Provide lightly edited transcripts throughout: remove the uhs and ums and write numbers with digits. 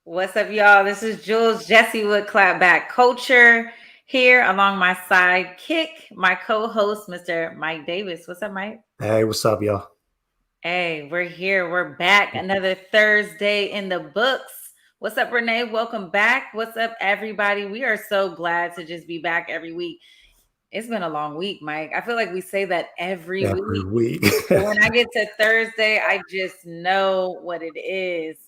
What's up, y'all? This is Jules Jessie with Clapback Culture here along my sidekick, my co-host, Mr. Mike Davis. What's up, Mike? Hey, what's up, y'all? Hey, we're here. We're back. Another Thursday in the books. What's up, Renee? Welcome back. What's up, everybody? We are so glad to just be back every week. It's been a long week, Mike. I feel like we say that every week. But when I get to Thursday, I just know what it is.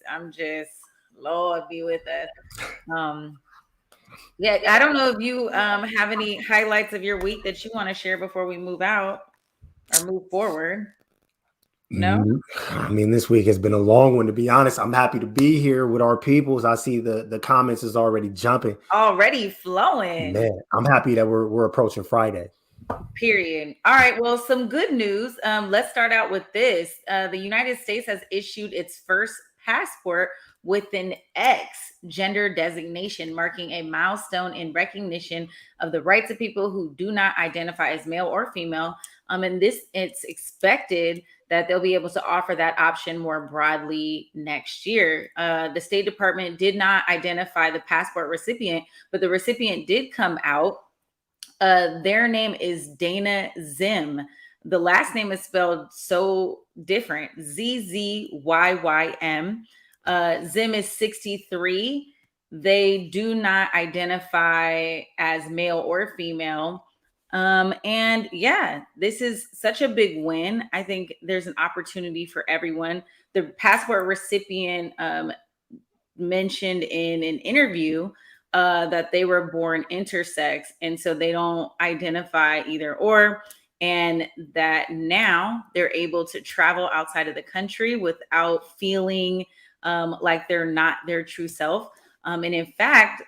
Lord be with us. Yeah, I don't know if you have any highlights of your week that you want to share before we move out or move forward. No? I mean, this week has been a long one, to be honest. I'm happy to be here with our peoples. I see the comments is already jumping. Already flowing. Man, I'm happy that we're approaching Friday. Period. All right. Well, some good news. Let's start out with this. The United States has issued its first passport with an X gender designation, marking a milestone in recognition of the rights of people who do not identify as male or female. And it's expected that they'll be able to offer that option more broadly next year. The State Department did not identify the passport recipient, but the recipient did come out. Their name is Dana Zim. The last name is spelled so different, Zzyym. Zim is 63. They do not identify as male or female. And yeah, this is such a big win. I think there's an opportunity for everyone. The passport recipient mentioned in an interview that they were born intersex, and so they don't identify either or, and that now they're able to travel outside of the country without feeling like they're not their true self. And in fact,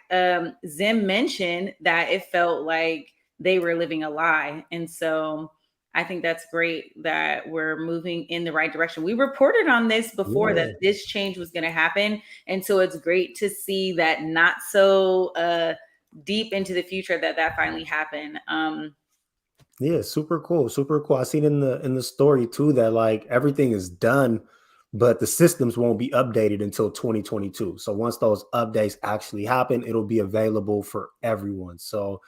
Zim mentioned that it felt like they were living a lie. And so I think that's great that we're moving in the right direction. We reported on this before that this change was going to happen. And so it's great to see that not so deep into the future that finally happened. Yeah, super cool. Super cool. I seen in the story too that like everything is done, but the systems won't be updated until 2022. So once those updates actually happen, it'll be available for everyone. So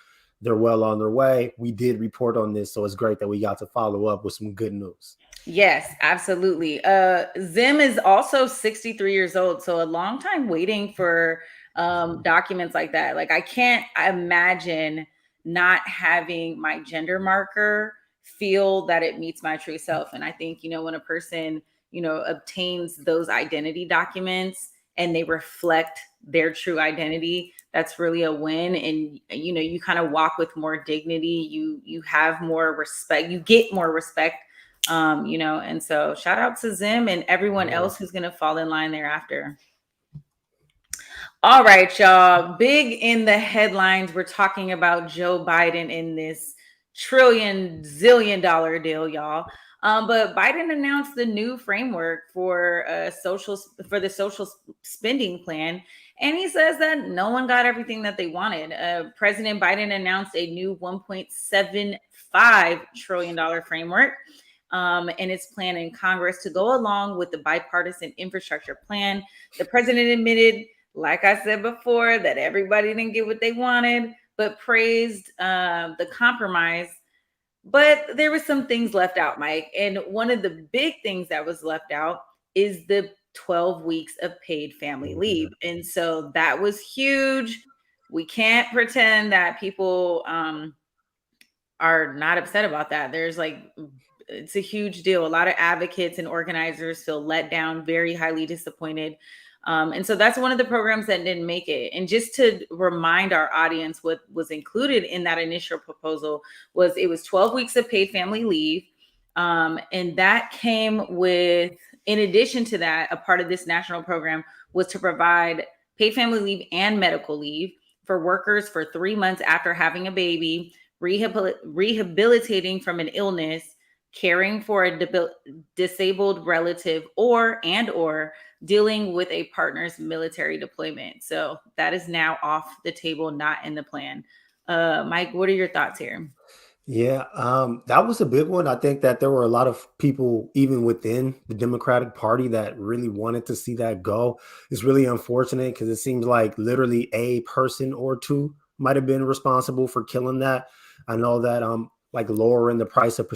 they're well on their way. We did report on this, so it's great that we got to follow up with some good news. Yes, absolutely. Zim is also 63 years old, so a long time waiting for documents like that. Like I can't imagine not having my gender marker feel that it meets my true self. And I think, when a person obtains those identity documents and they reflect their true identity, that's really a win. And, you kind of walk with more dignity. You have more respect, you get more respect, and so shout out to Zim and everyone else who's going to fall in line thereafter. All right, y'all. Big in the headlines, we're talking about Joe Biden in this trillion zillion dollar deal, y'all. But Biden announced the new framework for the social spending plan, and he says that no one got everything that they wanted. President Biden announced a new $1.75 trillion framework, and it's planned in Congress to go along with the bipartisan infrastructure plan. The president admitted, like I said before, that everybody didn't get what they wanted, but praised the compromise. But there were some things left out, Mike. And one of the big things that was left out is the 12 weeks of paid family leave. And so that was huge. We can't pretend that people are not upset about that. It's a huge deal. A lot of advocates and organizers feel let down, very highly disappointed. And so that's one of the programs that didn't make it. And just to remind our audience, what was included in that initial proposal was 12 weeks of paid family leave. And that came with, in addition to that, a part of this national program was to provide paid family leave and medical leave for workers for 3 months after having a baby, rehabilitating from an illness, caring for a disabled relative, or dealing with a partner's military deployment. So that is now off the table, not in the plan. Mike, what are your thoughts here? Yeah, that was a big one. I think that there were a lot of people, even within the Democratic Party, that really wanted to see that go. It's really unfortunate because it seems like literally a person or two might have been responsible for killing that. I know that like lowering the price of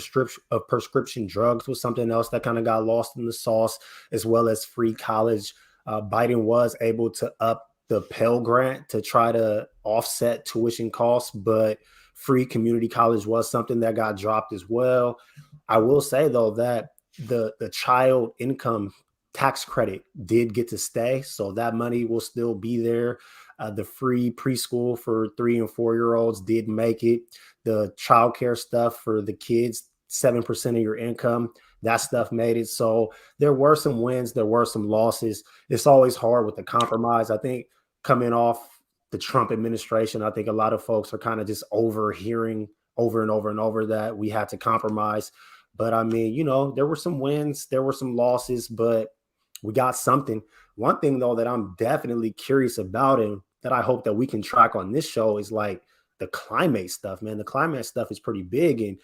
prescription drugs was something else that kind of got lost in the sauce, as well as free college. Biden was able to up the Pell Grant to try to offset tuition costs, but free community college was something that got dropped as well. I will say though that the child income tax credit did get to stay, so that money will still be there. The free preschool for 3 and 4 year olds did make it. The childcare stuff for the kids, 7% of your income, that stuff made it. So there were some wins, there were some losses. It's always hard with the compromise. I think coming off the Trump administration, I think a lot of folks are kind of just overhearing over and over and over that we had to compromise. But I mean, there were some wins, there were some losses, but we got something. One thing though that I'm definitely curious about and that I hope that we can track on this show is like the climate stuff, man. The climate stuff is pretty big, and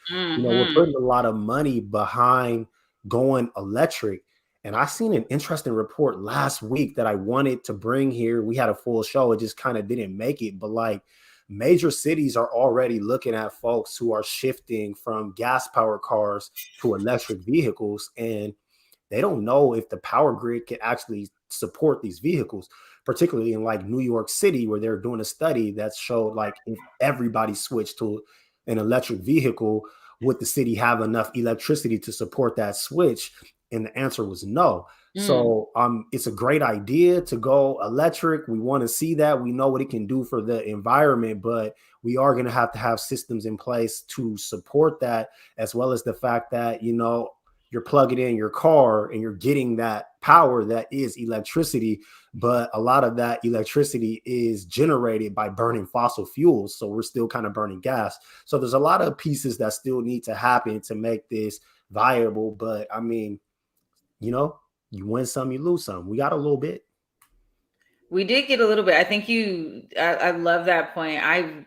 we're putting a lot of money behind going electric. And I seen an interesting report last week that I wanted to bring here. We had a full show. It just kind of didn't make it. But like major cities are already looking at folks who are shifting from gas powered cars to electric vehicles. And they don't know if the power grid can actually support these vehicles, particularly in like New York City, where they're doing a study that showed like if everybody switched to an electric vehicle, would the city have enough electricity to support that switch? And the answer was no. So it's a great idea to go electric. We want to see that. We know what it can do for the environment, but we are going to have systems in place to support that, as well as the fact that, you're plugging in your car and you're getting that power that is electricity, but a lot of that electricity is generated by burning fossil fuels. So we're still kind of burning gas. So there's a lot of pieces that still need to happen to make this viable. But I mean, you win some, you lose some. We got a little bit. We did get a little bit. I think I love that point. I'm,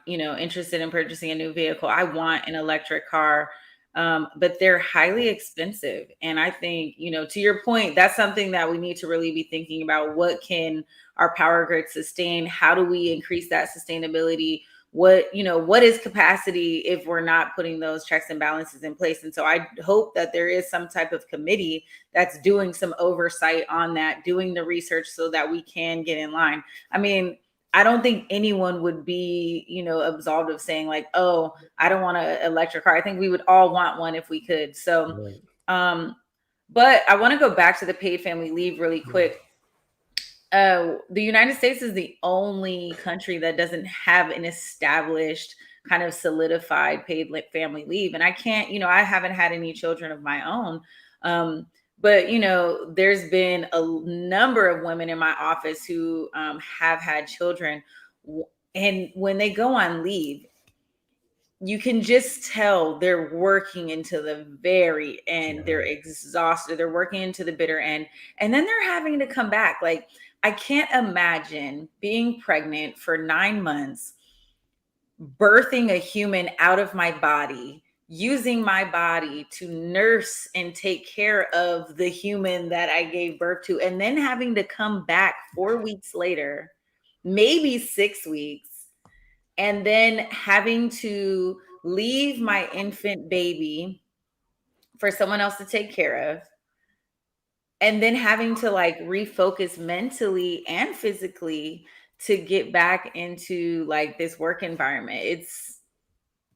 interested in purchasing a new vehicle. I want an electric car, but they're highly expensive. And I think, to your point, that's something that we need to really be thinking about. What can our power grid sustain? How do we increase that sustainability? What is capacity if we're not putting those checks and balances in place? And so I hope that there is some type of committee that's doing some oversight on that, doing the research so that we can get in line. I mean, I don't think anyone would be, absolved of saying like, oh, I don't want an electric car. I think we would all want one if we could. So, but I want to go back to the paid family leave really quick. The United States is the only country that doesn't have an established kind of solidified paid family leave. And I can't, I haven't had any children of my own. But, there's been a number of women in my office who have had children. And when they go on leave, you can just tell they're working into the very end. They're Yeah. exhausted. They're working into the bitter end. And then they're having to come back. Like, I can't imagine being pregnant for 9 months, birthing a human out of my body, using my body to nurse and take care of the human that I gave birth to, and then having to come back 4 weeks later, maybe 6 weeks, and then having to leave my infant baby for someone else to take care of, and then having to like refocus mentally and physically to get back into like this work environment. It's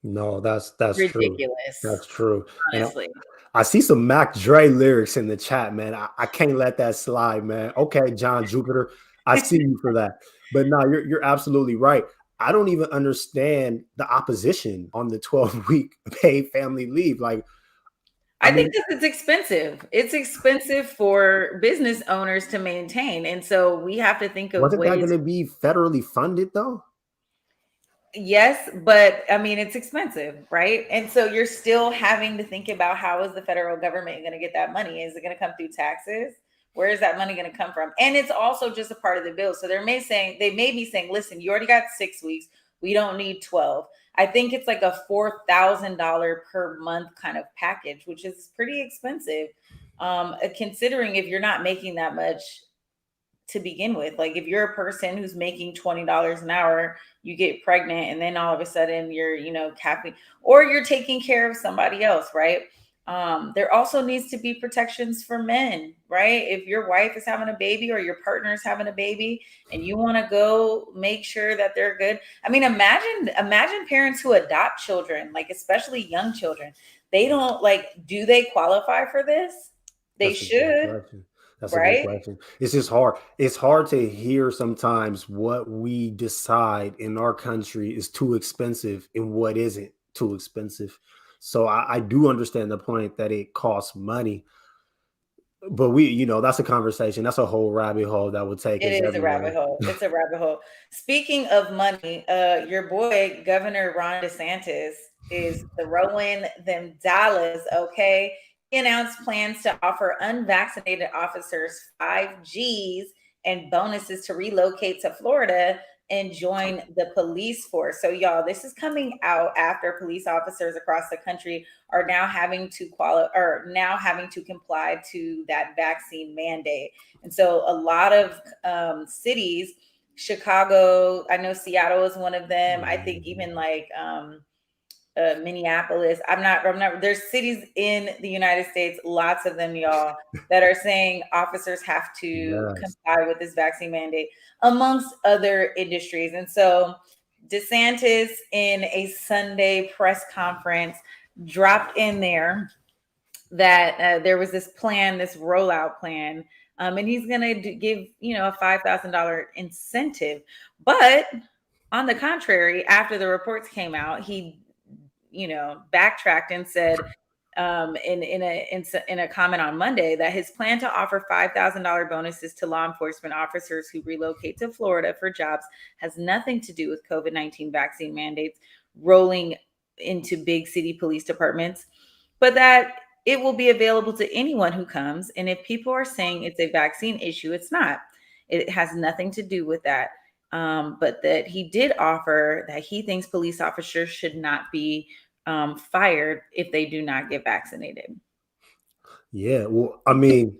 No, that's true. ridiculous, That's true. And honestly. I see some Mac Dre lyrics in the chat, man. I can't let that slide, man. Okay, John Jupiter, I see you for that. But no, you're absolutely right. I don't even understand the opposition on the 12-week paid family leave. Like, I I think mean, this is expensive. It's expensive for business owners to maintain. And so we have to think of wasn't that going ways. to be federally funded though? Yes, but I mean, it's expensive, right? And so you're still having to think about, how is the federal government going to get that money? Is it going to come through taxes? Where is that money going to come from? And it's also just a part of the bill. So they may be saying, listen, you already got 6 weeks. We don't need 12. I think it's like a $4,000 per month kind of package, which is pretty expensive. Considering if you're not making that much to begin with. Like, if you're a person who's making $20 an hour, you get pregnant, and then all of a sudden you're, capping, or you're taking care of somebody else, right? There also needs to be protections for men, right? If your wife is having a baby or your partner is having a baby and you want to go make sure that they're good. I mean, imagine parents who adopt children, like especially young children. They don't do they qualify for this? They That's a good should, question. That's a good right? question. It's just hard. It's hard to hear sometimes what we decide in our country is too expensive and what isn't too expensive. So I do understand the point that it costs money, but that's a conversation. That's a whole rabbit hole that would take It us is a rabbit everywhere. hole. It's a rabbit hole. Speaking of money, your boy Governor Ron DeSantis is throwing them dollars. Okay, he announced plans to offer unvaccinated officers 5Gs and bonuses to relocate to Florida and join the police force. So, y'all, this is coming out after police officers across the country are now having to comply to that vaccine mandate. And so a lot of cities, Chicago, I know Seattle is one of them. I think Mhm. even like Minneapolis. I'm not, there's cities in the United States, lots of them, y'all, that are saying officers have to Yes. comply with this vaccine mandate, amongst other industries. And so DeSantis, in a Sunday press conference, dropped in there that there was this plan, this rollout plan, and he's going to give a $5,000 incentive. But on the contrary, after the reports came out, he backtracked and said, in a comment on Monday, that his plan to offer $5,000 bonuses to law enforcement officers who relocate to Florida for jobs has nothing to do with COVID-19 vaccine mandates rolling into big city police departments, but that it will be available to anyone who comes. And if people are saying it's a vaccine issue, it's not. It has nothing to do with that. But that he did offer that he thinks police officers should not be fired if they do not get vaccinated. Yeah. Well, I mean,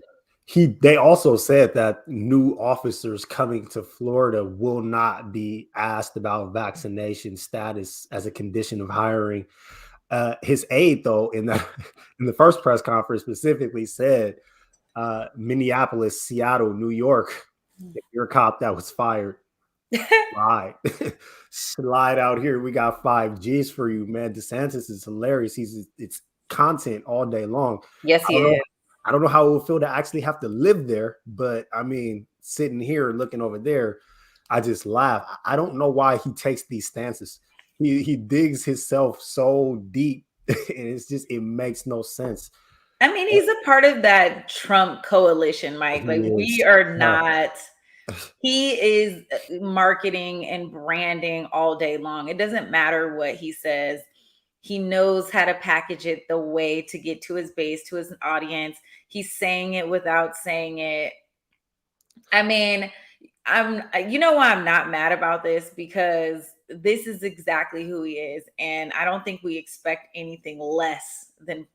they also said that new officers coming to Florida will not be asked about vaccination status as a condition of hiring. His aide, though, in the in the first press conference specifically said, Minneapolis, Seattle, New York, if you're a cop that was fired, right. Slide out here. We got 5Gs for you, man. DeSantis is hilarious. It's content all day long. Yes, I he don't know. is. I don't know how it would feel to actually have to live there, but I mean, sitting here looking over there, I just laugh. I don't know why he takes these stances. He digs himself so deep, and it makes no sense. I mean, he's a part of that Trump coalition, Mike. Like, He we is. are not. He is marketing and branding all day long. It doesn't matter what he says. He knows how to package it the way to get to his base, to his audience. He's saying it without saying it. I mean, you know why I'm not mad about this? Because this is exactly who he is. And I don't think we expect anything less than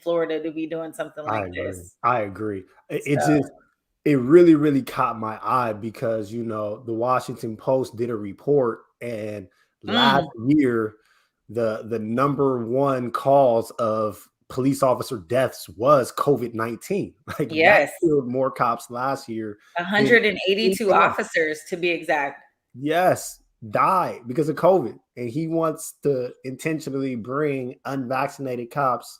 Florida to be doing something I like agree. this. I agree. It So, just it really, really caught my eye because the Washington Post did a report, and last mm, year the number one cause of police officer deaths was COVID-19. Like that yes, killed more cops last year than 182 anything else. officers to be exact. Yes, died because of COVID. And he wants to intentionally bring unvaccinated cops.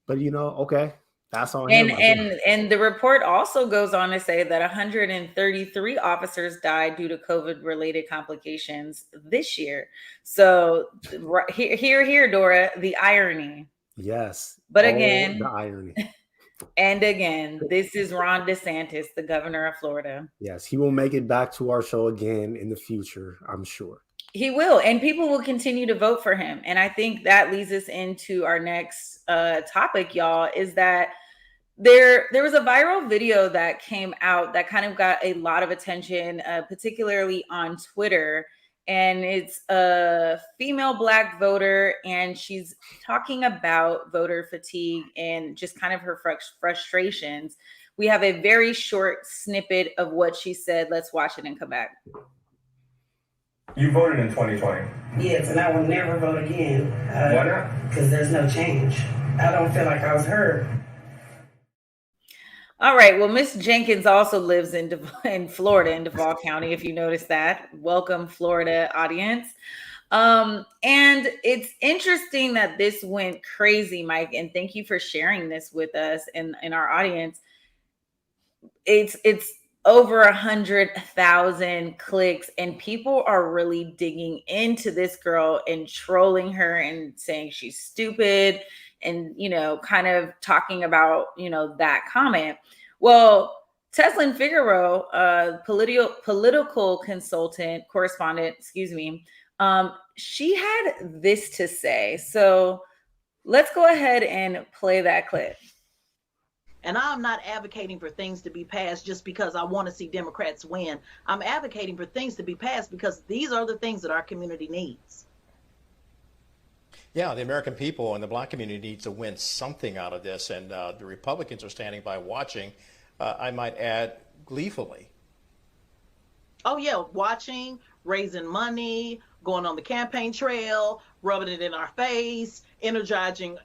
But okay, that's on And him, I guess. and the report also goes on to say that 133 officers died due to COVID related complications this year. So here, Dora, the irony. Yes. But Oh, the again, irony. and again, this is Ron DeSantis, the governor of Florida. Yes, he will make it back to our show again in the future, I'm sure. He will, and people will continue to vote for him. And I think that leads us into our next topic, y'all, is that there was a viral video that came out that kind of got a lot of attention, particularly on Twitter. And it's a female Black voter, and she's talking about voter fatigue and just kind of her frustrations. We have a very short snippet of what she said. Let's watch it and come back. You voted in 2020. Yes, and I will never vote again. Why not? Because there's no change. I don't feel like I was heard. All right. Well, Miss Jenkins also lives in Florida, in Duval County, if you notice that. Welcome, Florida audience. And it's interesting that this went crazy, Mike, and thank you for sharing this with us and our audience. It's over 100,000 clicks, and people are really digging into this girl and trolling her and saying she's stupid and, kind of talking about, that comment. Well, Teslin Figaro, political correspondent, she had this to say. So let's go ahead and play that clip. And I'm not advocating for things to be passed just because I want to see Democrats win. I'm advocating for things to be passed because these are the things that our community needs. Yeah, the American people and the Black community needs to win something out of this, and the Republicans are standing by watching, I might add, gleefully. Oh, yeah, watching, raising money, going on the campaign trail, rubbing it in our face, energizing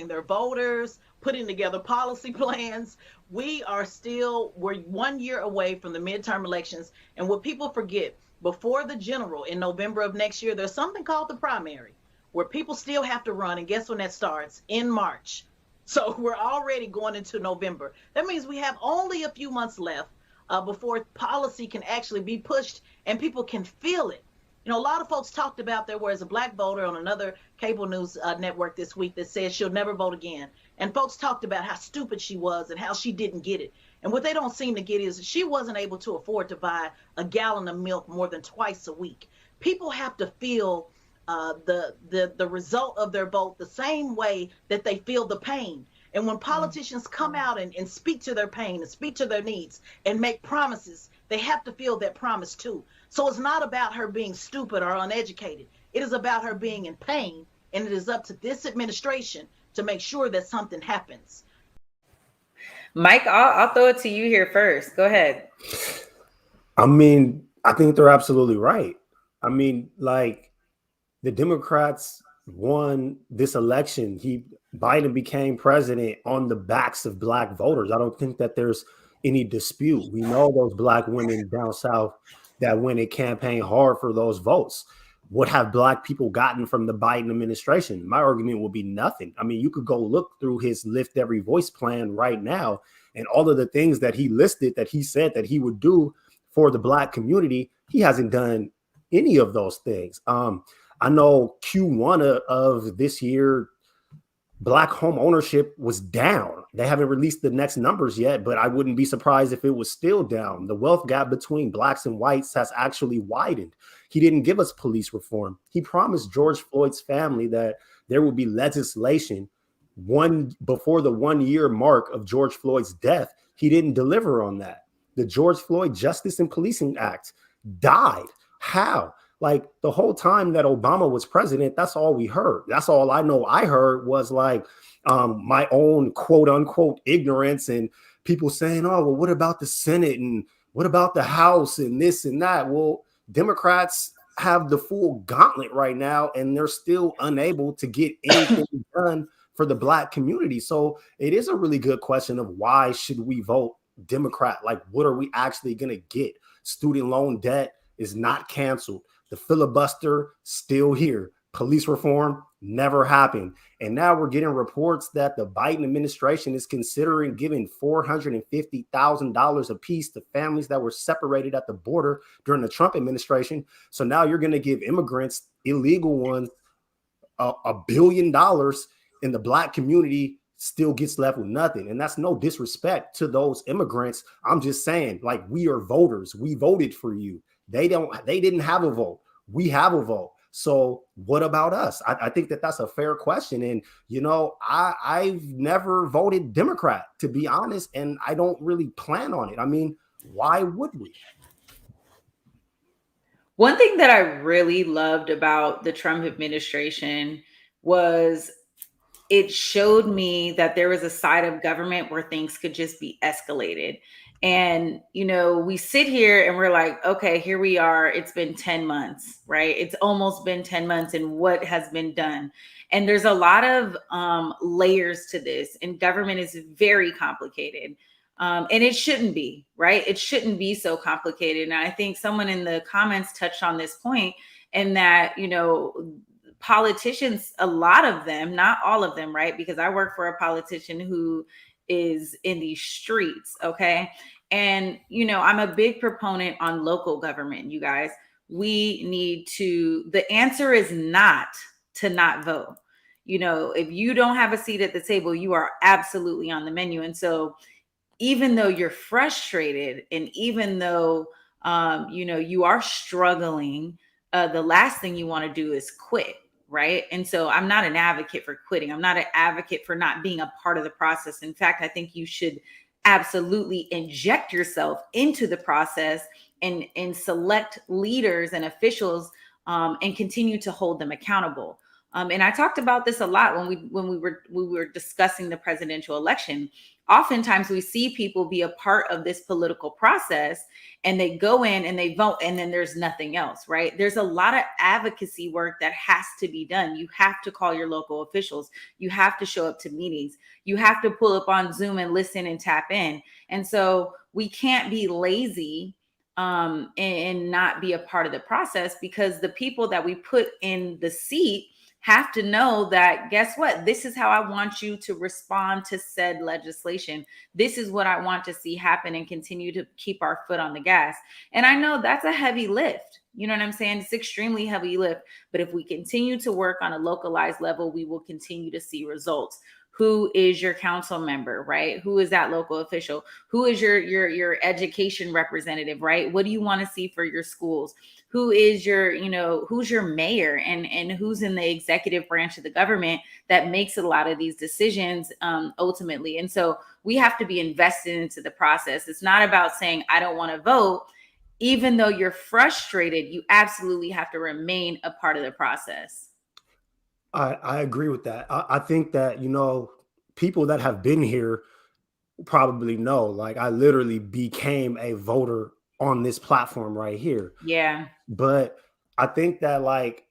their voters, putting together policy plans. We're 1 year away from the midterm elections. And what people forget, before the general in November of next year, there's something called the primary, where people still have to run. And guess when that starts? In March. So we're already going into November. That means we have only a few months left before policy can actually be pushed and people can feel it. A lot of folks talked about there was a Black voter on another cable news network this week that said she'll never vote again. And folks talked about how stupid she was and how she didn't get it. And what they don't seem to get is she wasn't able to afford to buy a gallon of milk more than twice a week. People have to feel the result of their vote the same way that they feel the pain. And when politicians come out and speak to their pain and speak to their needs and make promises, they have to feel that promise too. So it's not about her being stupid or uneducated. It is about her being in pain, and it is up to this administration to make sure that something happens. Mike, I'll throw it to you here first. Go ahead. I mean, I think they're absolutely right. I mean, like, the Democrats won this election. Biden became president on the backs of Black voters. I don't think that there's any dispute. We know those Black women down south that went and campaigned hard for those votes. What have Black people gotten from the Biden administration? My argument would be nothing. I mean, you could go look through his Lift Every Voice plan right now, and all of the things that he listed, that he said that he would do for the Black community, he hasn't done any of those things. I know Q1 of this year, Black home ownership was down. They haven't released the next numbers yet, but I wouldn't be surprised if it was still down. The wealth gap between blacks and whites has actually widened. He didn't give us police reform. He promised George Floyd's family that there would be legislation before the 1 year mark of George Floyd's death. He didn't deliver on that. The George Floyd Justice and Policing Act died. How? Like the whole time that Obama was president, that's all we heard. That's all I know I heard was like my own quote unquote ignorance and people saying, oh, well, what about the Senate and what about the House and this and that? Well, Democrats have the full gauntlet right now and they're still unable to get anything done for the Black community. So it is a really good question of why should we vote Democrat? Like, what are we actually going to get? Student loan debt is not canceled. The filibuster still here. Police reform never happened. And now we're getting reports that the Biden administration is considering giving $450,000 apiece to families that were separated at the border during the Trump administration. So now you're going to give immigrants, illegal ones, $1 billion, and the Black community still gets left with nothing. And that's no disrespect to those immigrants. I'm just saying, like, we are voters. We voted for you. They didn't have a vote. We have a vote. So what about us? I think that that's a fair question. And, you know, I've never voted Democrat, to be honest, and I don't really plan on it. I mean, why would we? One thing that I really loved about the Trump administration was it showed me that there was a side of government where things could just be escalated. And, you know, we sit here and we're like, okay, here we are. It's been 10 months, right? It's almost been 10 months and what has been done? And there's a lot of layers to this, and government is very complicated. And it shouldn't be, right? It shouldn't be so complicated. And I think someone in the comments touched on this point, and that, you know, politicians, a lot of them, not all of them, right? Because I work for a politician who is in these streets, okay? And, you know, I'm a big proponent on local government, you guys. We need to, the answer is not to not vote. You know, if you don't have a seat at the table, you are absolutely on the menu. And so even though you're frustrated and even though, you know, you are struggling, the last thing you want to do is quit. Right. And so I'm not an advocate for quitting. I'm not an advocate for not being a part of the process. In fact, I think you should absolutely inject yourself into the process and select leaders and officials and continue to hold them accountable. And I talked about this a lot when we were discussing the presidential election. Oftentimes we see people be a part of this political process and they go in and they vote and then there's nothing else, right? There's a lot of advocacy work that has to be done. You have to call your local officials. You have to show up to meetings. You have to pull up on Zoom and listen and tap in. And so we can't be lazy and not be a part of the process, because the people that we put in the seat have to know that, guess what? This is how I want you to respond to said legislation. This is what I want to see happen, and continue to keep our foot on the gas. And I know that's a heavy lift. You know what I'm saying? It's extremely heavy lift. But if we continue to work on a localized level, we will continue to see results. Who is your council member, right? Who is that local official? Who is your education representative, right? What do you want to see for your schools? Who is your, you know, who's your mayor and who's in the executive branch of the government that makes a lot of these decisions ultimately? And so we have to be invested into the process. It's not about saying, I don't want to vote. Even though you're frustrated, you absolutely have to remain a part of the process. I agree with that. I think that, you know, people that have been here probably know, like, I literally became a voter on this platform right here. Yeah. But I think that, like,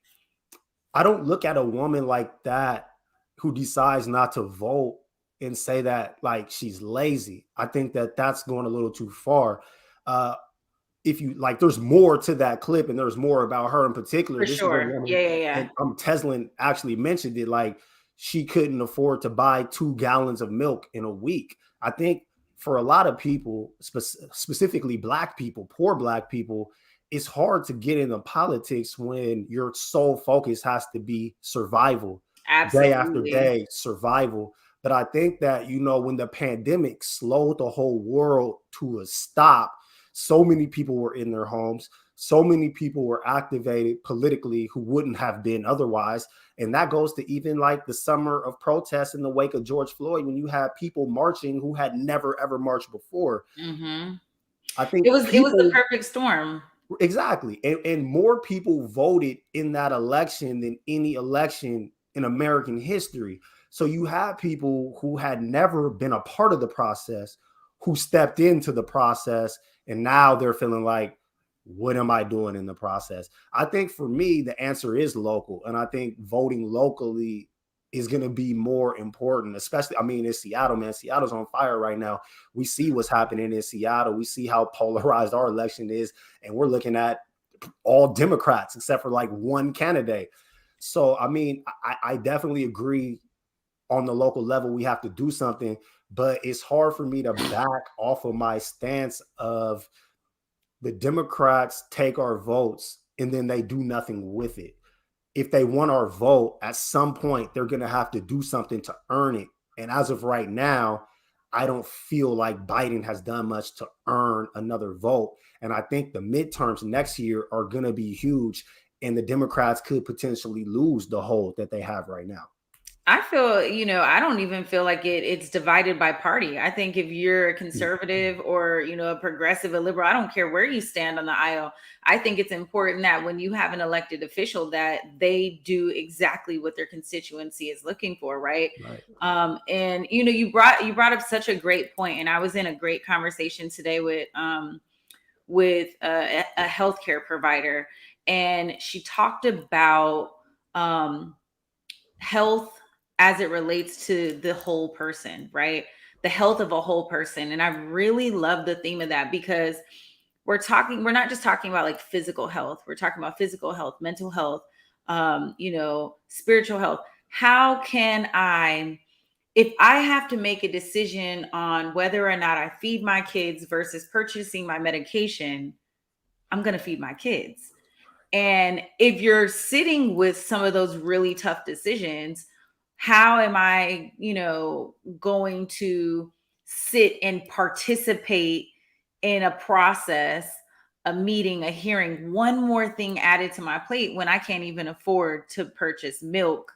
I don't look at a woman like that who decides not to vote and say that, like, she's lazy. I think that that's going a little too far. If you like, there's more to that clip, and there's more about her in particular. For sure. Yeah. And Teslin actually mentioned it, like, she couldn't afford to buy 2 gallons of milk in a week. I think for a lot of people, specifically Black people, poor Black people, it's hard to get into politics when your sole focus has to be survival. day after Absolutely. day survival. But I think that, when the pandemic slowed the whole world to a stop, so many people were in their homes. So many people were activated politically who wouldn't have been otherwise. And that goes to even like the summer of protests in the wake of George Floyd, when you had people marching who had never, ever marched before. Mm-hmm. I think It was the perfect storm. Exactly. And more people voted in that election than any election in American history. So you have people who had never been a part of the process who stepped into the process, and now they're feeling like, what am I doing in the process? I think for me, the answer is local. And I think voting locally is going to be more important, especially, in Seattle, man. Seattle's on fire right now. We see what's happening in Seattle. We see how polarized our election is. And we're looking at all Democrats except for like one candidate. So, I definitely agree on the local level, we have to do something, but it's hard for me to back off of my stance of the Democrats take our votes and then they do nothing with it. If they want our vote, at some point, they're going to have to do something to earn it. And as of right now, I don't feel like Biden has done much to earn another vote. And I think the midterms next year are going to be huge. And the Democrats could potentially lose the hold that they have right now. I feel, I don't even feel like it's divided by party. I think if you're a conservative or, a progressive, a liberal, I don't care where you stand on the aisle. I think it's important that when you have an elected official that they do exactly what their constituency is looking for, right? And you brought up such a great point, and I was in a great conversation today with a healthcare provider, and she talked about health as it relates to the whole person, right? The health of a whole person. And I really love the theme of that, because we're not just talking about like physical health. We're talking about physical health, mental health, spiritual health. How can if I have to make a decision on whether or not I feed my kids versus purchasing my medication, I'm going to feed my kids. And if you're sitting with some of those really tough decisions, how am I, going to sit and participate in a process, a meeting, a hearing, one more thing added to my plate when I can't even afford to purchase milk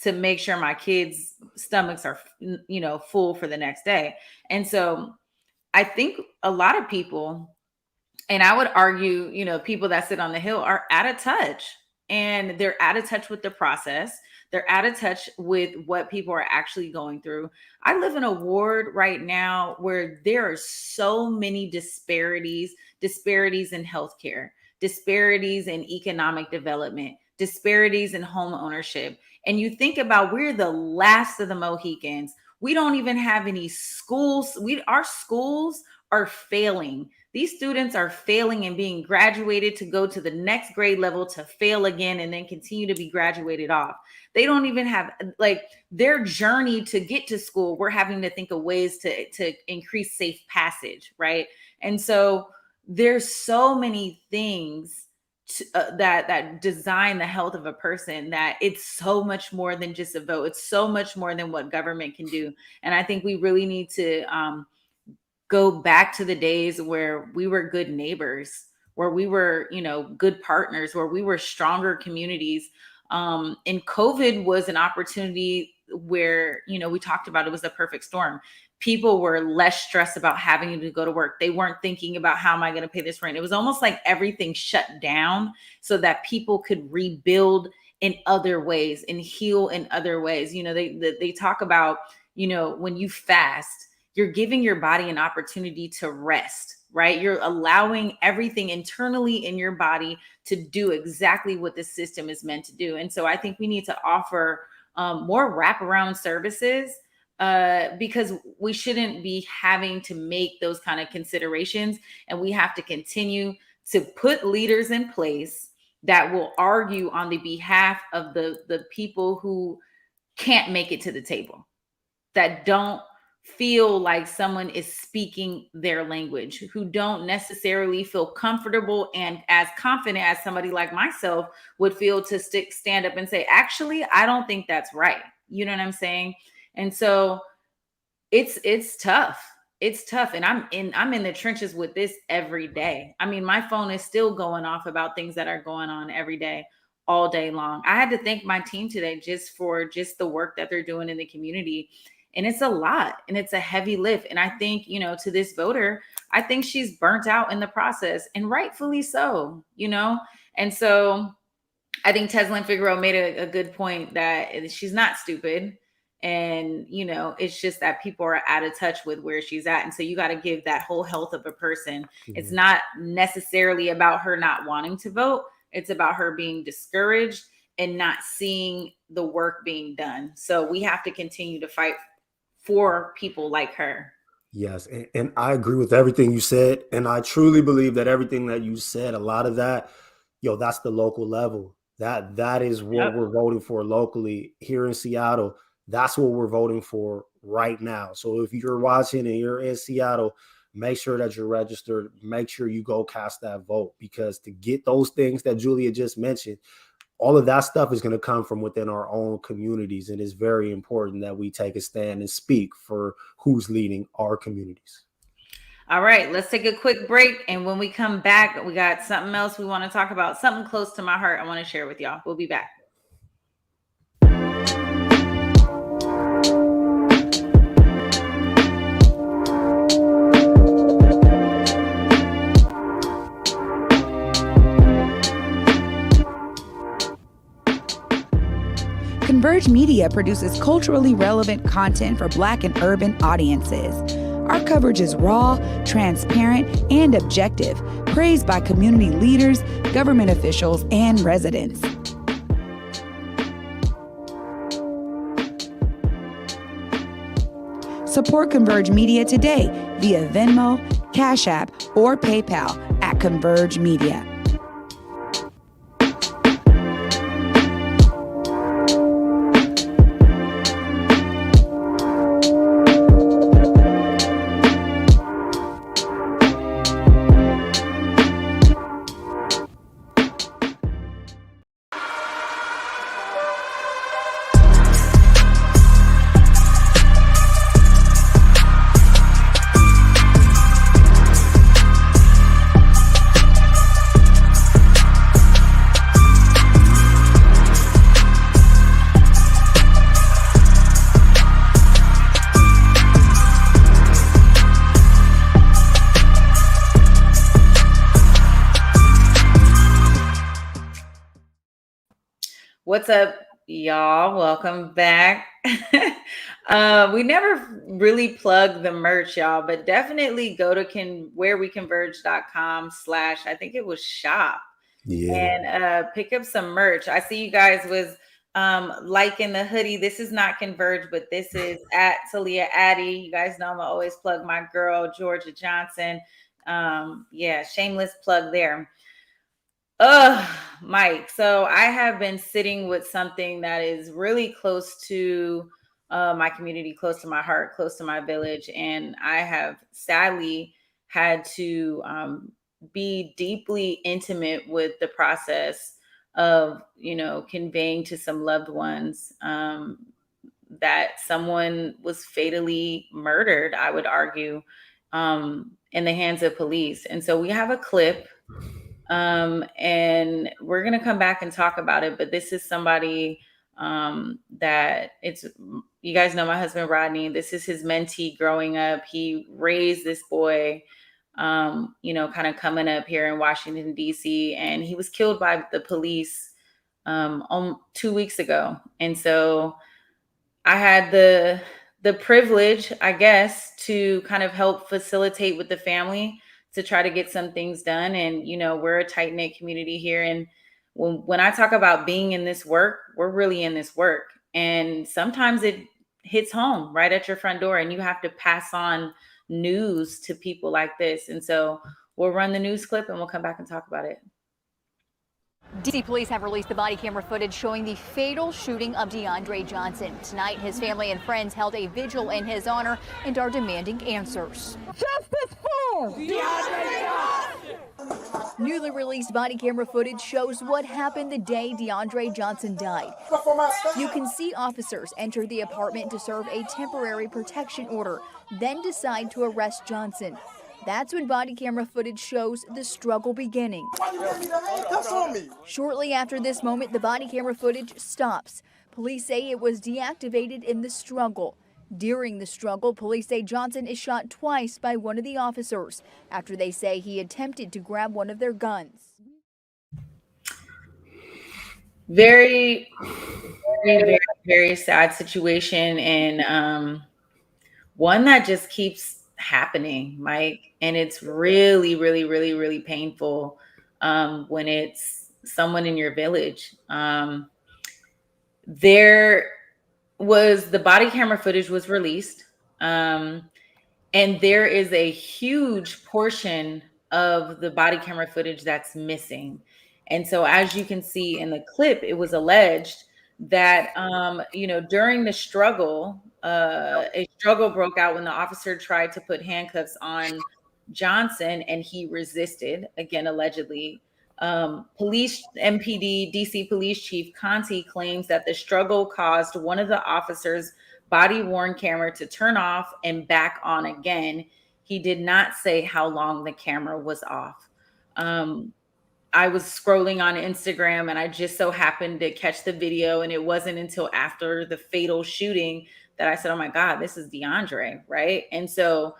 to make sure my kids' stomachs are, full for the next day. And so I think a lot of people, and I would argue, people that sit on the Hill are out of touch, and they're out of touch with the process. They're out of touch with what people are actually going through. I live in a ward right now where there are so many disparities in healthcare, disparities in economic development, disparities in home ownership. And you think about, we're the last of the Mohicans. We don't even have any schools. Our schools are failing. These students are failing and being graduated to go to the next grade level to fail again and then continue to be graduated off. They don't even have their journey to get to school. We're having to think of ways to increase safe passage, right? And so there's so many things that design the health of a person, that it's so much more than just a vote. It's so much more than what government can do. And I think we really need to go back to the days where we were good neighbors, where we were, good partners, where we were stronger communities. And COVID was an opportunity where, we talked about, it was the perfect storm. People were less stressed about having to go to work. They weren't thinking about, how am I going to pay this rent? It was almost like everything shut down so that people could rebuild in other ways and heal in other ways. They talk about, when you fast, you're giving your body an opportunity to rest, right? You're allowing everything internally in your body to do exactly what the system is meant to do. And so I think we need to offer more wraparound services, because we shouldn't be having to make those kind of considerations. And we have to continue to put leaders in place that will argue on the behalf of the people who can't make it to the table, that don't feel like someone is speaking their language, who don't necessarily feel comfortable and as confident as somebody like myself would feel to stand up and say, actually, I don't think that's right. You know what I'm saying? And so it's tough. It's tough. And I'm in the trenches with this every day. I mean, my phone is still going off about things that are going on every day, all day long. I had to thank my team today for the work that they're doing in the community. And it's a lot and it's a heavy lift. And I think, to this voter, I think she's burnt out in the process, and rightfully so, And so I think Teslin Figueroa made a good point that she's not stupid. And, it's just that people are out of touch with where she's at. And so you got to give that whole health of a person. Mm-hmm. It's not necessarily about her not wanting to vote. It's about her being discouraged and not seeing the work being done. So we have to continue to fight for people like her. Yes. And I agree with everything you said. And I truly believe that everything that you said, a lot of that, that's the local level. That is what we're voting for locally here in Seattle. That's what we're voting for right now. So if you're watching and you're in Seattle, make sure that you're registered. Make sure you go cast that vote, because to get those things that Julia just mentioned, all of that stuff is going to come from within our own communities. And it's very important that we take a stand and speak for who's leading our communities. All right, let's take a quick break. And when we come back, we got something else we want to talk about, something close to my heart I want to share with y'all. We'll be back. Converge Media produces culturally relevant content for Black and urban audiences. Our coverage is raw, transparent, and objective, praised by community leaders, government officials, and residents. Support Converge Media today via Venmo, Cash App, or PayPal at Converge Media. What's up, y'all? Welcome back. We never really plug the merch, y'all, but definitely go to whereweconverge.com/ I think it was shop. And pick up some merch. I see you guys was liking the hoodie. This is not Converge, but this is at Talia Addy. You guys know I'm always plug my girl Georgia Johnson. Shameless plug there. Mike. So I have been sitting with something that is really close to my community, close to my heart, close to my village. And I have sadly had to be deeply intimate with the process of, conveying to some loved ones that someone was fatally murdered, I would argue, in the hands of police. And so we have a clip. And we're going to come back and talk about it, but this is somebody that you guys know my husband, Rodney. This is his mentee growing up. He raised this boy, kind of coming up here in Washington, D.C., and he was killed by the police 2 weeks ago. And so I had the privilege, I guess, to kind of help facilitate with the family to try to get some things done. And, we're a tight knit community here. And when I talk about being in this work, we're really in this work. And sometimes it hits home right at your front door and you have to pass on news to people like this. And so we'll run the news clip and we'll come back and talk about it. DC police have released the body camera footage showing the fatal shooting of DeAndre Johnson. Tonight, his family and friends held a vigil in his honor and are demanding answers. Justice for DeAndre Johnson! Newly released body camera footage shows what happened the day DeAndre Johnson died. You can see officers enter the apartment to serve a temporary protection order, then decide to arrest Johnson. That's when body camera footage shows the struggle beginning. Shortly after this moment, the body camera footage stops. Police say it was deactivated in the struggle. During the struggle, police say Johnson is shot twice by one of the officers after they say he attempted to grab one of their guns. Very, very, very, very sad situation, and one that just keeps happening, Mike. And it's really, really, really, really painful when it's someone in your village. The body camera footage was released, and there is a huge portion of the body camera footage that's missing. And so, as you can see in the clip, it was alleged that during the struggle, a struggle broke out when the officer tried to put handcuffs on Johnson, and he resisted, again allegedly. Police MPD DC Police Chief Conti claims that the struggle caused one of the officers' body-worn camera to turn off and back on again. He did not say how long the camera was off. I was scrolling on Instagram and I just so happened to catch the video, and it wasn't until after the fatal shooting that I said, oh my God, this is DeAndre, right? And so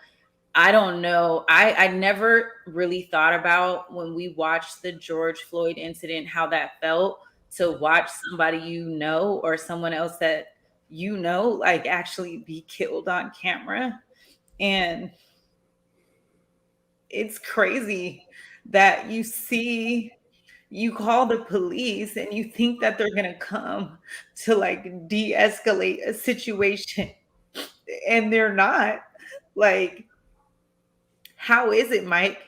I don't know. I never really thought about, when we watched the George Floyd incident, how that felt to watch somebody or someone else that like actually be killed on camera. And it's crazy that you call the police and you think that they're going to come to like de-escalate a situation, and they're not. Like, how is it, Mike,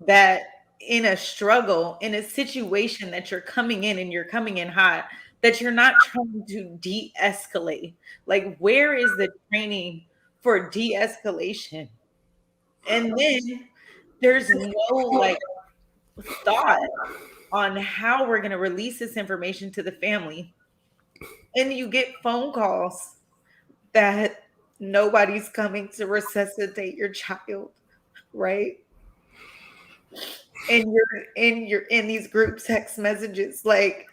that in a struggle, in a situation that you're coming in and you're coming in hot, that you're not trying to de-escalate? Like, where is the training for de-escalation? And then there's no like thought on how we're going to release this information to the family. And you get phone calls that nobody's coming to resuscitate your child, right? And you're in these group text messages. Like,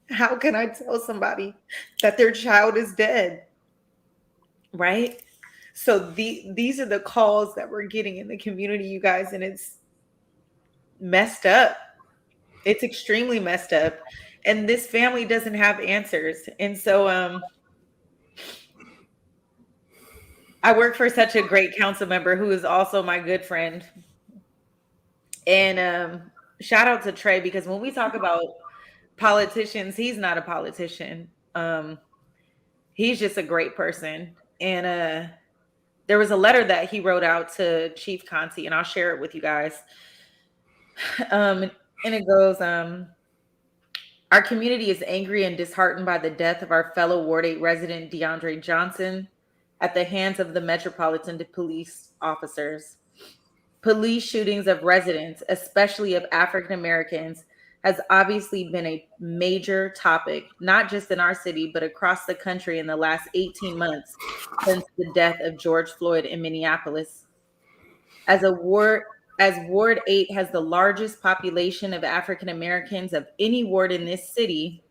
how can I tell somebody that their child is dead? Right? So these are the calls that we're getting in the community, you guys, and it's messed up. It's extremely messed up. And this family doesn't have answers. And so I work for such a great council member who is also my good friend. And shout out to Trey, because when we talk about politicians, he's not a politician. He's just a great person. And there was a letter that he wrote out to Chief Conti, and I'll share it with you guys. And it goes, our community is angry and disheartened by the death of our fellow Ward 8 resident DeAndre Johnson at the hands of the Metropolitan Police officers. Police shootings of residents, especially of African Americans, has obviously been a major topic, not just in our city, but across the country in the last 18 months since the death of George Floyd in Minneapolis. As Ward 8 has the largest population of African Americans of any ward in this city,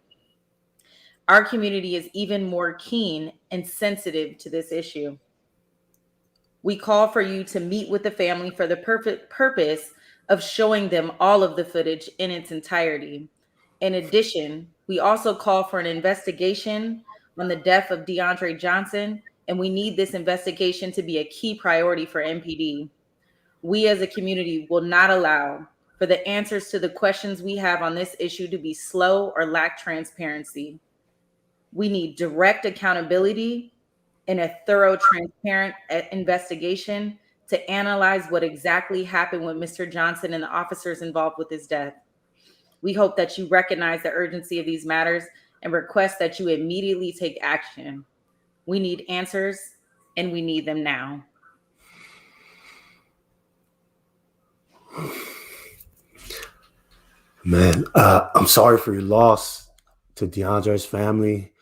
our community is even more keen and sensitive to this issue. We call for you to meet with the family for the purpose of showing them all of the footage in its entirety. In addition, we also call for an investigation on the death of DeAndre Johnson, and we need this investigation to be a key priority for MPD. We as a community will not allow for the answers to the questions we have on this issue to be slow or lack transparency. We need direct accountability and a thorough, transparent investigation to analyze what exactly happened with Mr. Johnson and the officers involved with his death. We hope that you recognize the urgency of these matters and request that you immediately take action. We need answers, and we need them now. Man, I'm sorry for your loss, to DeAndre's family,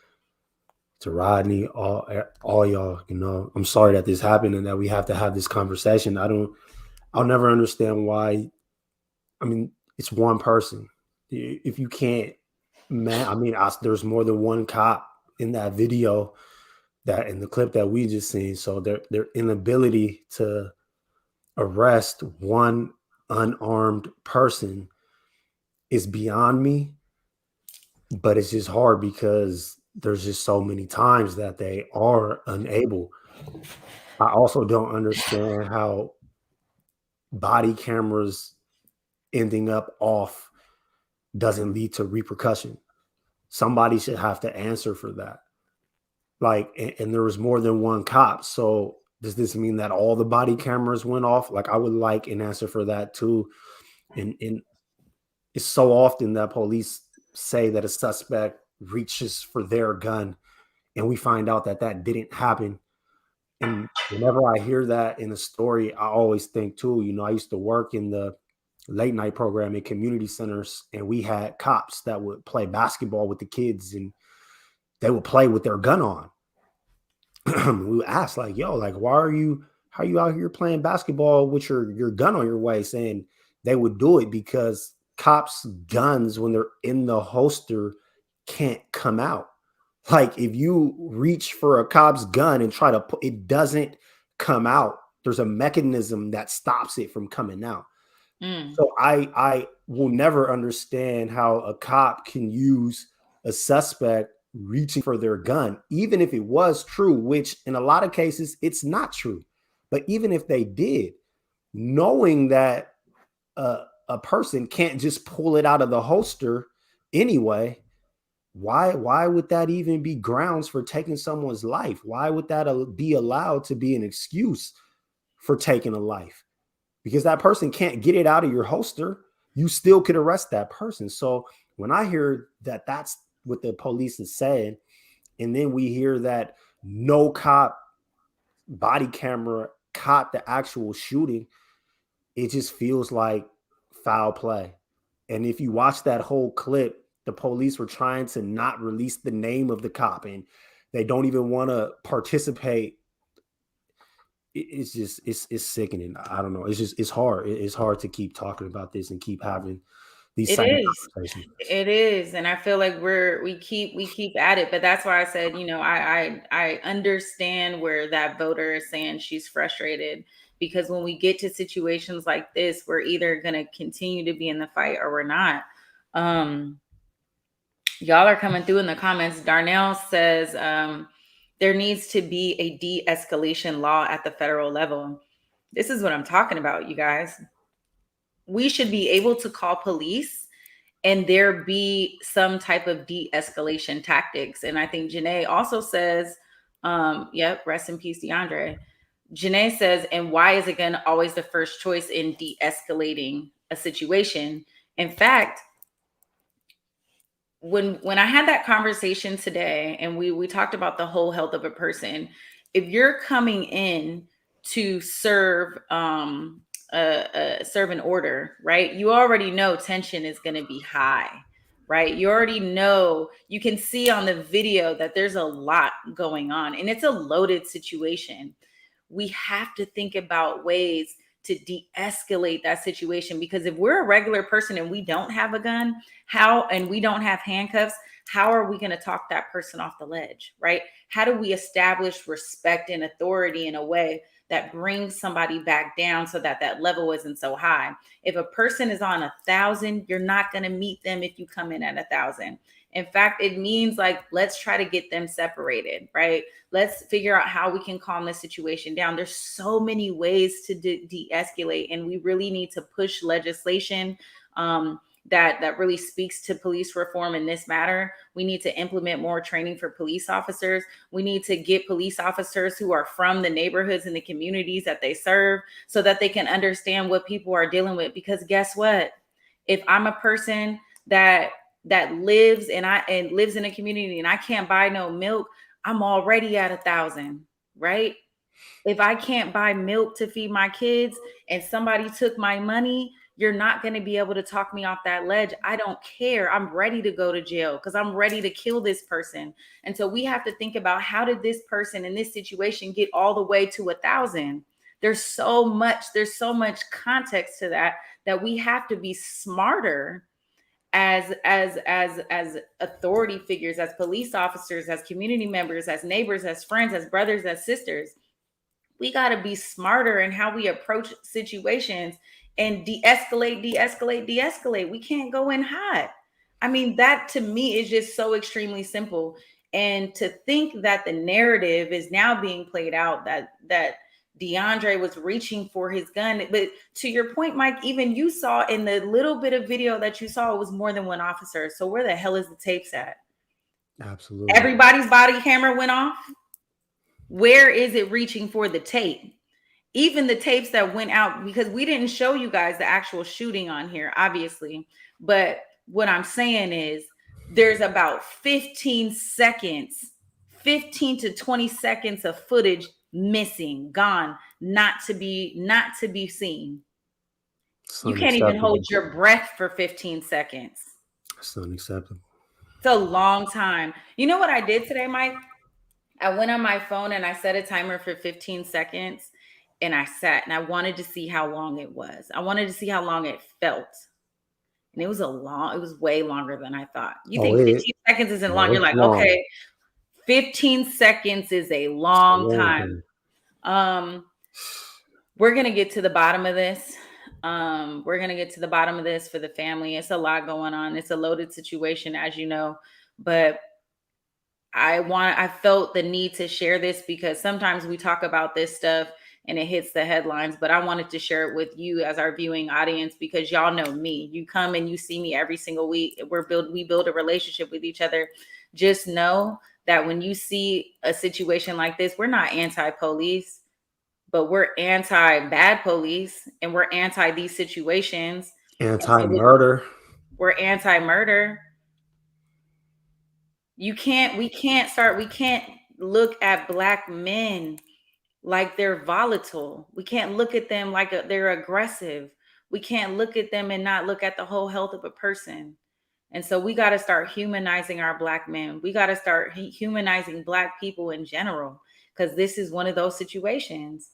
to Rodney, all y'all. You know, I'm sorry that this happened and that we have to have this conversation. I'll never understand why. I mean, it's one person. If you can't, man, I mean, there's more than one cop in that video, that in the clip that we just seen. So their inability to arrest one unarmed person is beyond me. But it's just hard because there's just so many times that they are unable. I also don't understand how body cameras ending up off doesn't lead to repercussion. Somebody should have to answer for that. Like, and there was more than one cop. So does this mean that all the body cameras went off? Like, I would like an answer for that too. And it's so often that police say that a suspect reaches for their gun, and we find out that that didn't happen. And whenever I hear that in a story, I always think too, you know, I used to work in the late night program in community centers, and we had cops that would play basketball with the kids, and they would play with their gun on. We would ask, like, yo, like, how are you out here playing basketball with your gun on your waist? And they would do it because cops' guns, when they're in the holster, can't come out. Like, if you reach for a cop's gun and try to put it, doesn't come out. There's a mechanism that stops it from coming out. So I will never understand how a cop can use a suspect reaching for their gun, even if it was true, which in a lot of cases it's not true. But even if they did, knowing that a person can't just pull it out of the holster anyway, why would that even be grounds for taking someone's life? Why would that be allowed to be an excuse for taking a life? Because that person can't get it out of your holster, you still could arrest that person. So when I hear that that's what the police is saying, and then we hear that no cop body camera caught the actual shooting, it just feels like foul play. And if you watch that whole clip, the police were trying to not release the name of the cop, and they don't even want to participate. It's just, it's sickening. I don't know. It's hard. It's hard to keep talking about this and keep having these conversations. It is. And I feel like we keep at it. But that's why I said, you know, I understand where that voter is saying she's frustrated, because when we get to situations like this, we're either going to continue to be in the fight or we're not. Y'all are coming through in the comments. Darnell says there needs to be a de-escalation law at the federal level. This is what I'm talking about, you guys. We should be able to call police and there be some type of de-escalation tactics. And I think Janae also says, yep, rest in peace, DeAndre. Janae says, and why is a gun always the first choice in de-escalating a situation? In fact, when I had that conversation today and we talked about the whole health of a person, if you're coming in to serve serve an order, right? You already know tension is going to be high, right? You already know, you can see on the video that there's a lot going on and it's a loaded situation. We have to think about ways to de-escalate that situation, because if we're a regular person and we don't have a gun, and we don't have handcuffs, how are we going to talk that person off the ledge, right? How do we establish respect and authority in a way that brings somebody back down so that that level isn't so high? If a person is on 1,000, you're not going to meet them if you come in at 1,000. In fact, it means like, let's try to get them separated, right? Let's figure out how we can calm the situation down. There's so many ways to de-escalate, and we really need to push legislation that really speaks to police reform in this matter. We need to implement more training for police officers. We need to get police officers who are from the neighborhoods and the communities that they serve so that they can understand what people are dealing with. Because guess what? If I'm a person that lives and lives in a community and I can't buy no milk, I'm already at 1,000, right? If I can't buy milk to feed my kids and somebody took my money, you're not going to be able to talk me off that ledge. I don't care. I'm ready to go to jail because I'm ready to kill this person. And so we have to think about, how did this person in this situation get all the way to 1,000? There's so much context to that we have to be smarter as authority figures, as police officers, as community members, as neighbors, as friends, as brothers, as sisters. We got to be smarter in how we approach situations and de-escalate. We can't go in hot. I mean, that to me is just so extremely simple. And to think that the narrative is now being played out that DeAndre was reaching for his gun. But to your point, Mike, even you saw in the little bit of video that you saw, it was more than one officer. So where the hell is the tapes at? Absolutely. Everybody's body camera went off. Where is it reaching for the tape? Even the tapes that went out, because we didn't show you guys the actual shooting on here, obviously. But what I'm saying is there's about 15 to 20 seconds of footage missing, gone, not to be seen. You can't even hold your breath for 15 seconds. It's unacceptable. It's a long time. You know what I did today, Mike? I went on my phone and I set a timer for 15 seconds and I sat and I wanted to see how long it was. I wanted to see how long it felt. And it was way longer than I thought. You think 15 seconds isn't long? You're like, long. Okay, 15 seconds is a long time. We're going to get to the bottom of this. We're going to get to the bottom of this for the family. It's a lot going on. It's a loaded situation, as you know, but I felt the need to share this because sometimes we talk about this stuff and it hits the headlines, but I wanted to share it with you as our viewing audience because y'all know me. You come and you see me every single week. We build a relationship with each other. Just know that when you see a situation like this, we're not anti-police, but we're anti-bad police and we're anti these situations. Anti-murder. We're anti-murder. We can't look at Black men like they're volatile. We can't look at them like they're aggressive. We can't look at them and not look at the whole health of a person. And so we got to start humanizing our Black men. We got to start humanizing Black people in general, because this is one of those situations.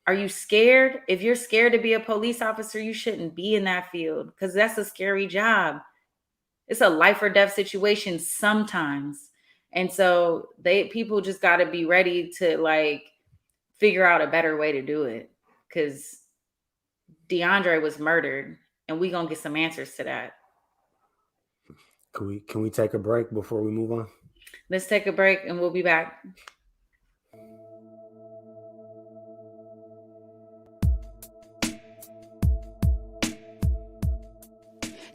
Are you scared? If you're scared to be a police officer, you shouldn't be in that field because that's a scary job. It's a life or death situation sometimes. And so people just got to be ready to figure out a better way to do it, because DeAndre was murdered and we're going to get some answers to that. Can we take a break before we move on? Let's take a break and we'll be back.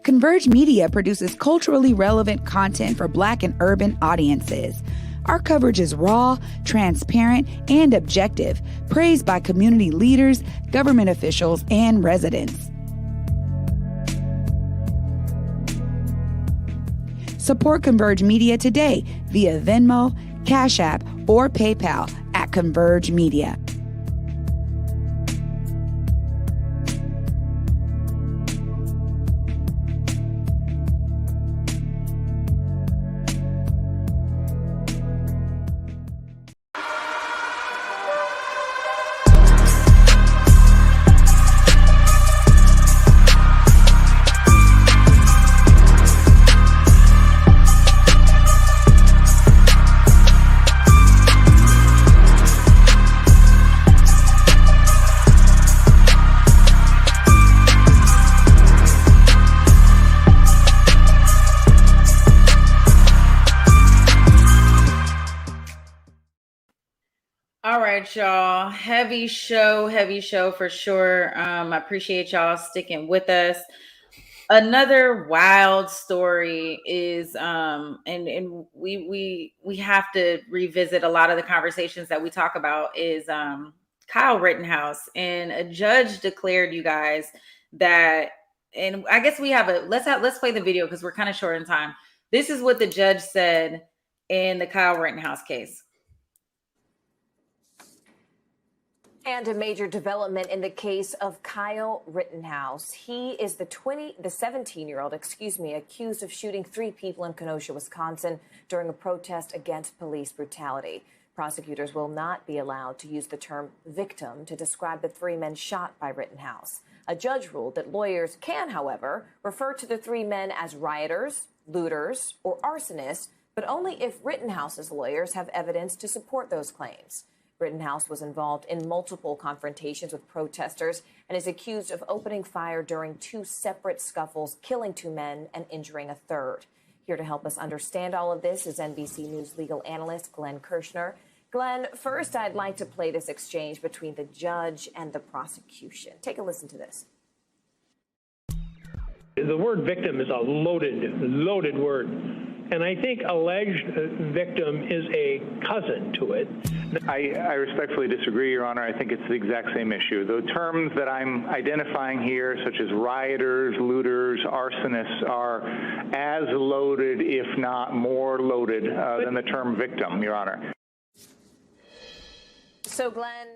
Converge Media produces culturally relevant content for Black and urban audiences. Our coverage is raw, transparent, and objective, praised by community leaders, government officials, and residents. Support Converge Media today via Venmo, Cash App, or PayPal at Converge Media. Y'all, heavy show for sure. I appreciate y'all sticking with us. Another wild story is and we have to revisit a lot of the conversations that we talk about is Kyle Rittenhouse, and a judge declared, you guys, that and I guess we have let's play the video because we're kind of short in time. This is what the judge said in the Kyle Rittenhouse case. And a major development in the case of Kyle Rittenhouse. He is the 17-year-old, accused of shooting 3 people in Kenosha, Wisconsin during a protest against police brutality. Prosecutors will not be allowed to use the term victim to describe the 3 men shot by Rittenhouse. A judge ruled that lawyers can, however, refer to the 3 men as rioters, looters, or arsonists, but only if Rittenhouse's lawyers have evidence to support those claims. Rittenhouse was involved in multiple confrontations with protesters and is accused of opening fire during 2 separate scuffles, killing 2 men and injuring a 3rd. Here to help us understand all of this is NBC News legal analyst Glenn Kirshner. Glenn, first I'd like to play this exchange between the judge and the prosecution. Take a listen to this. The word victim is a loaded word. And I think alleged victim is a cousin to it. I respectfully disagree, Your Honor. I think it's the exact same issue. The terms that I'm identifying here, such as rioters, looters, arsonists, are as loaded, if not more loaded, than the term victim, Your Honor. So, Glenn.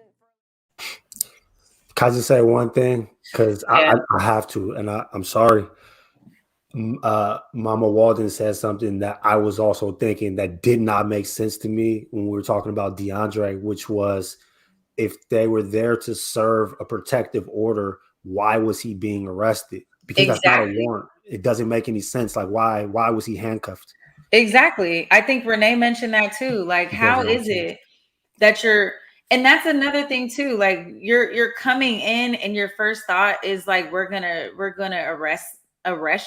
Can I just say one thing? Because I have to, and I'm sorry. Mama Walden said something that I was also thinking that did not make sense to me when we were talking about DeAndre, which was if they were there to serve a protective order, why was he being arrested? Because that's not a warrant. It doesn't make any sense. Like, why was he handcuffed? Exactly. I think Renee mentioned that too. Like, how is it that and that's another thing too. Like, you're coming in and your first thought is like, we're gonna arrest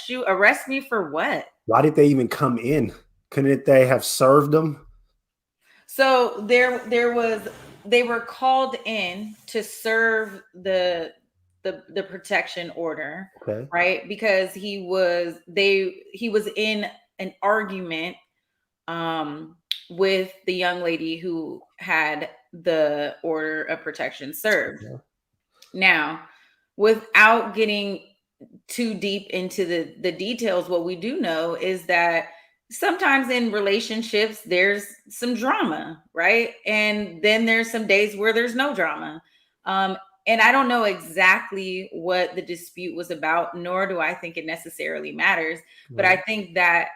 you. Arrest me for what? Why did they even come in? Couldn't they have served them? So they were called in to serve the protection order, okay, right? Because he was in an argument with the young lady who had the order of protection served. Okay. Now, without getting too deep into the details, what we do know is that sometimes in relationships there's some drama, right? And then there's some days where there's no drama. And I don't know exactly what the dispute was about, nor do I think it necessarily matters. Right. But I think that,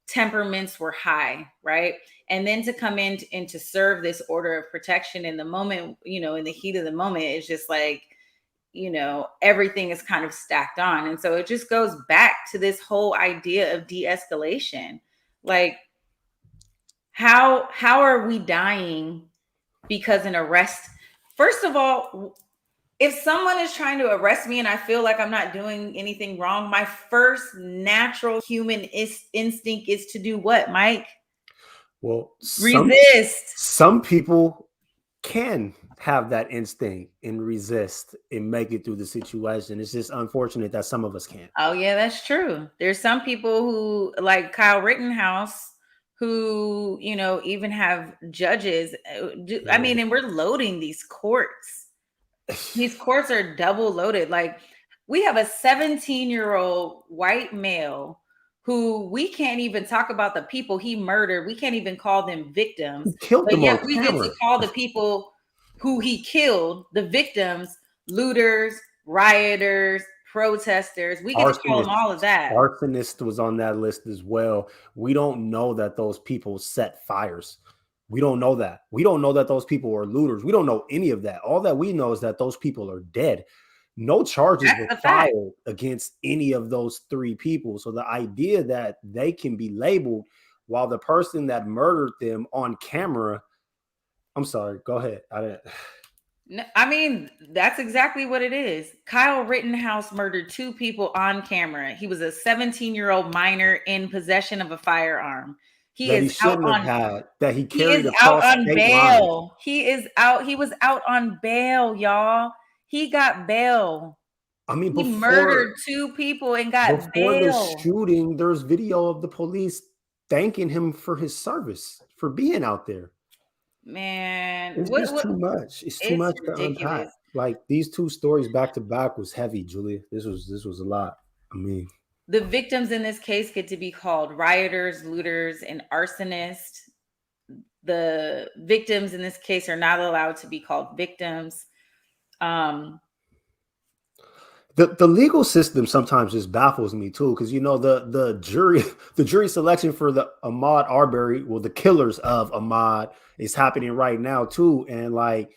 temperaments were high, right? And then to come in and to serve this order of protection in the moment, in the heat of the moment, it's just like, everything is kind of stacked on. And so it just goes back to this whole idea of de-escalation. Like, how are we dying because an arrest? First of all, if someone is trying to arrest me and I feel like I'm not doing anything wrong, my first natural human instinct is to do what, Mike? Well, resist. Some people can have that instinct and resist and make it through the situation. It's just unfortunate that some of us can't. Oh yeah, that's true. There's some people who, like Kyle Rittenhouse, who, even have judges. I mean, and we're loading these courts. These courts are double loaded. Like, we have a 17-year-old white male who we can't even talk about the people he murdered. We can't even call them victims. He killed them, but yet we get to call the people who he killed, the victims, looters, rioters, protesters. We get to call them all of that. Arsonist was on that list as well. We don't know that those people set fires. We don't know that. We don't know that those people are looters. We don't know any of that. All that we know is that those people are dead. No charges were filed against any of those 3 people. So the idea that they can be labeled while the person that murdered them on camera, I'm sorry, go ahead. I mean, that's exactly what it is. Kyle Rittenhouse murdered 2 people on camera. He was a 17-year-old minor in possession of a firearm. He is out on bail. He was out on bail, y'all. He got bail. I mean, he murdered 2 people and got bail. Before the shooting, there's video of the police thanking him for his service, for being out there. Man, it's just too much. It's too much to unpack. like these two stories back to back was heavy, Julia. This was a lot. I mean, the victims in this case get to be called rioters, looters, and arsonists. The victims in this case are not allowed to be called victims. the legal system sometimes just baffles me too, because the jury selection for the Ahmaud Arbery, well, the killers of Ahmaud, is happening right now too, and like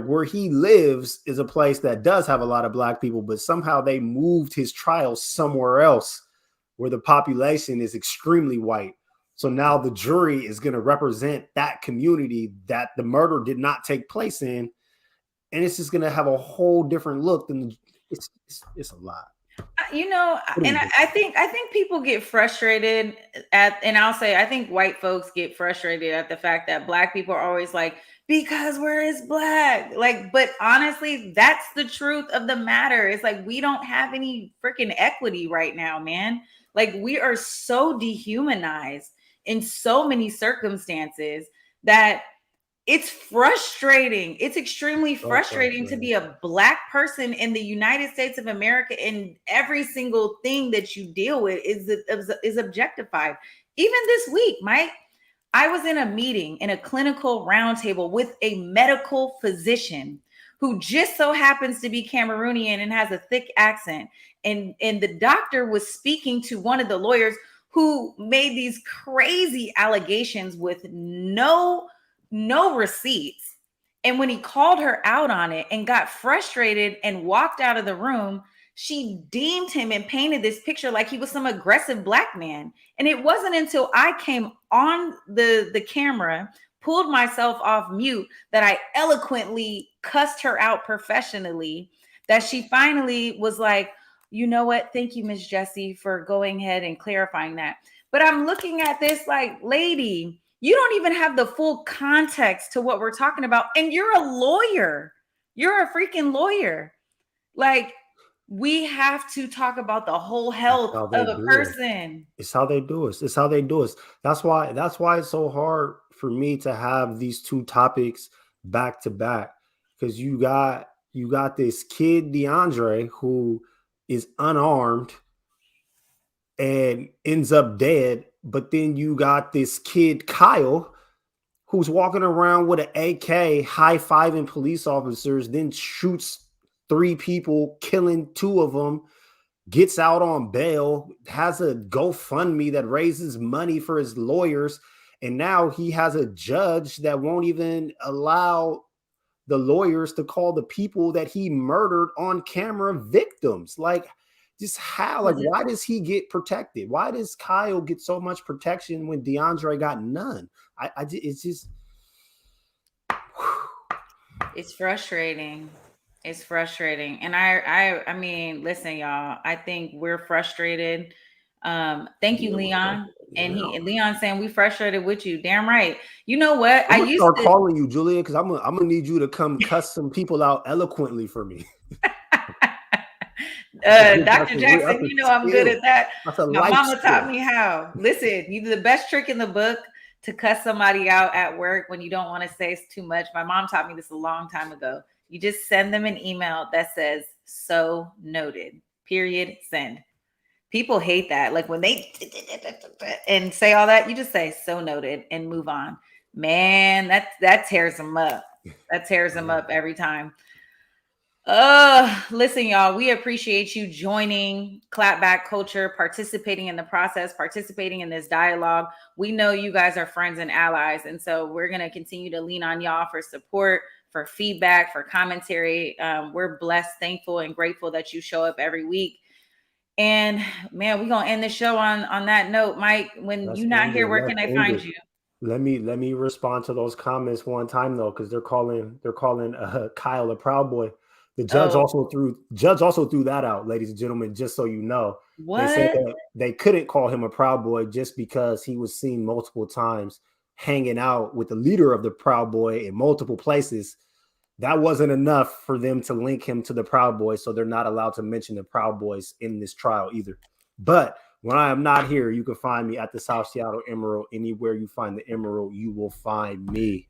where he lives is a place that does have a lot of Black people, but somehow they moved his trial somewhere else where the population is extremely white. So now the jury is going to represent that community that the murder did not take place in, and it's just going to have a whole different look than it's a lot. And I think people get frustrated and I'll say, I think white folks get frustrated at the fact that Black people are always like, because where is Black? Like, but honestly, that's the truth of the matter. It's like, we don't have any freaking equity right now, man. Like, we are so dehumanized in so many circumstances that it's frustrating. It's extremely frustrating to be a Black person in the United States of America, and every single thing that you deal with is objectified. Even this week, Mike, I was in a meeting, in a clinical roundtable with a medical physician who just so happens to be Cameroonian and has a thick accent. And the doctor was speaking to one of the lawyers who made these crazy allegations with no receipts. And when he called her out on it and got frustrated and walked out of the room, she deemed him and painted this picture like he was some aggressive Black man. And it wasn't until I came on the camera, pulled myself off mute, that I eloquently cussed her out professionally, that she finally was like, you know what? Thank you, Miss Jessie, for going ahead and clarifying that. But I'm looking at this like, lady, you don't even have the full context to what we're talking about. And you're a lawyer. You're a freaking lawyer. Like, we have to talk about the whole health of a person. It's how they do it. It's how they do it. That's why it's so hard for me to have these two topics back to back, because you got this kid DeAndre who is unarmed and ends up dead, but then you got this kid Kyle who's walking around with an AK, high-fiving police officers, then shoots 3 people, killing 2 of them, gets out on bail, has a GoFundMe that raises money for his lawyers, and now he has a judge that won't even allow the lawyers to call the people that he murdered on camera victims. Like, just how? Like, why does he get protected? Why does Kyle get so much protection when DeAndre got none? It's just, it's frustrating. It's frustrating. And I mean, listen, y'all, I think we're frustrated. Thank you, Leon. And Leon saying we frustrated with you. Damn right. You know what? I'm gonna start calling you, Julia, because I'm gonna need you to come cuss some people out eloquently for me. Dr. Jackson, you know I'm good at that. My mama taught me how. Listen, the best trick in the book to cuss somebody out at work when you don't want to say too much. My mom taught me this a long time ago. You just send them an email that says, "So noted," period, send. People hate that. Like when they and say all that, you just say "so noted" and move on. Man, that tears them up. That tears them up every time. Listen, y'all, we appreciate you joining Clapback Culture, participating in the process, participating in this dialogue. We know you guys are friends and allies, and so we're going to continue to lean on y'all for support, for feedback, for commentary. We're blessed, thankful, and grateful that you show up every week. And man, we're gonna end the show on that note. Mike, when you're not here, where can I find you? Let me respond to those comments one time though, because they're calling Kyle a Proud Boy. The judge also threw that out, ladies and gentlemen, just so you know. What? They said that they couldn't call him a Proud Boy just because he was seen multiple times hanging out with the leader of the Proud Boy in multiple places. That wasn't enough for them to link him to the Proud Boys, so they're not allowed to mention the Proud Boys in this trial either. But when I am not here, you can find me at the South Seattle Emerald. Anywhere you find the Emerald, you will find me.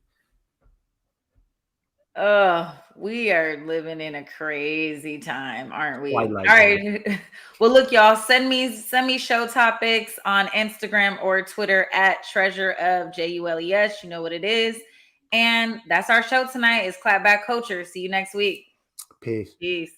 we are living in a crazy time, aren't we? Twilight All right. Well, look, y'all, send me show topics on Instagram or Twitter at Treasure of JULES. You know what it is. And that's our show tonight is Clapback Culture. See you next week. Peace. Peace.